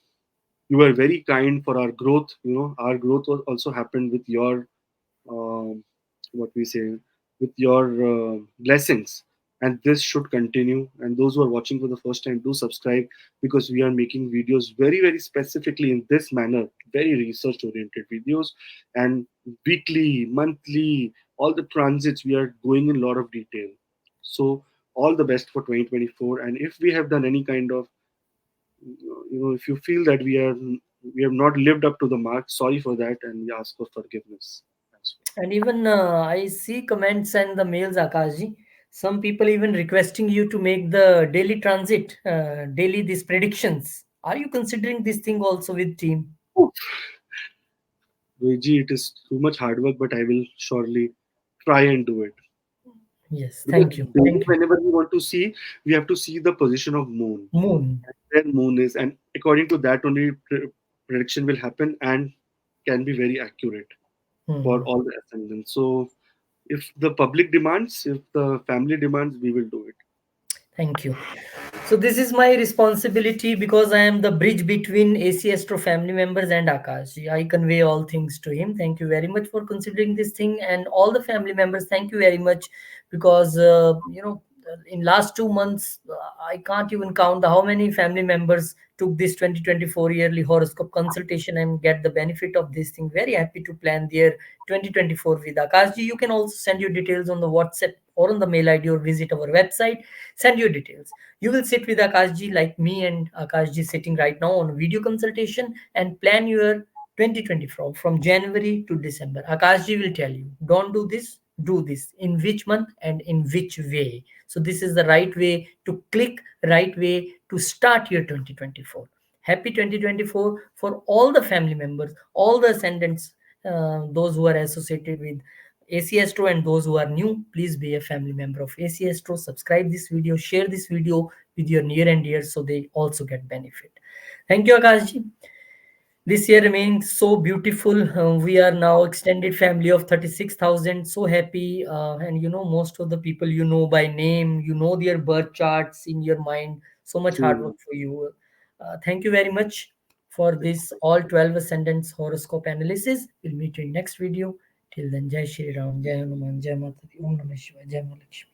you were very kind for our growth. Our growth was also happened with your um, what we say, with your blessings, and this should continue. And those who are watching for the first time, do subscribe, because we are making videos very, very specifically in this manner, very research oriented videos, and weekly, monthly, all the transits we are going in a lot of detail. So all the best for 2024. And if we have done any kind of, if you feel that we have not lived up to the mark, sorry for that, and we ask for forgiveness as well. And even I see comments and the mails, Akashji. Some people even requesting you to make the daily transit, daily these predictions. Are you considering this thing also with team? Viji, it is too much hard work, but I will surely try and do it. Yes, Because thank you. daily, Thank you. whenever we want to see, we have to see the position of moon, Moon. and where moon is, and according to that only prediction will happen and can be very accurate for Hmm. all the ascendants. So if the public demands, if the family demands, we will do it. Thank you. So this is my responsibility because I am the bridge between AC Astro family members and Akash. I convey all things to him. Thank you very much for considering this thing, and all the family members. Thank you very much because in last 2 months I can't even count how many family members took this 2024 yearly horoscope consultation and get the benefit of this thing. Very happy to plan their 2024 with Akash ji. You can also send your details on the WhatsApp or on the mail ID or visit our website. Send your details. You will sit with Akashji like me and Akashji sitting right now on video consultation and plan your 2024 from January to December. Akashji will tell you, don't do this, in which month and in which way. So this is the right way to click, right way to start your 2024. Happy 2024 for all the family members, all the ascendants, those who are associated with AC Astro, and those who are new, please be a family member of AC Astro. Subscribe this video, share this video with your near and dear so they also get benefit. Thank you, Akashji. This year remains so beautiful. We are now extended family of 36,000. So happy. And most of the people you know by name, you know their birth charts in your mind. So much hard work True. for you. Thank you very much for this all 12 ascendants horoscope analysis. We'll meet you in next video. Till then, Jai Shri Ram, Jai Hanuman, Jai Mata Di, Om Namah Shivaya, Jai Mahalakshmi.